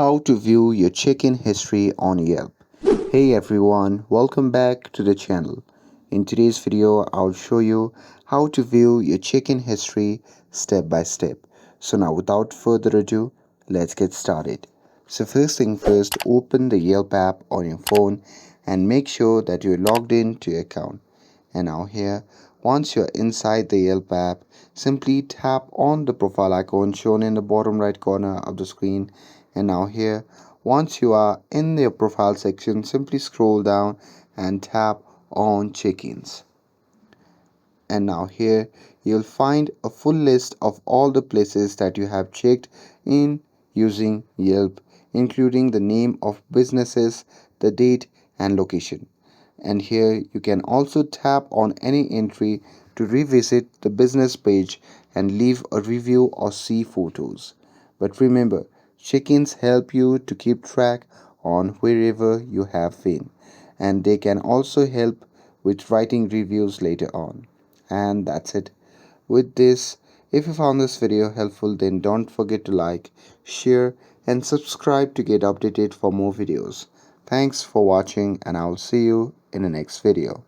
how to view your check-in history on Yelp. Hey everyone, welcome back to the channel. In today's video, I'll show you how to view your check-in history step by step. So now without further ado, let's get started. So first thing first, open the Yelp app on your phone and make sure that you're logged in to your account. And now here, once you're inside the Yelp app, simply tap on the profile icon shown in the bottom right corner of the screen. And now here, once you are in your profile section, simply scroll down and tap on check-ins. And now here, you'll find a full list of all the places that you have checked in using Yelp, including the name of businesses, the date and location. And here you can also tap on any entry to revisit the business page and leave a review or see photos. But remember, check-ins help you to keep track on wherever you have been, and they can also help with writing reviews later on. And that's it. With this, if you found this video helpful, then don't forget to like, share and subscribe to get updated for more videos. Thanks for watching, and I'll see you in the next video.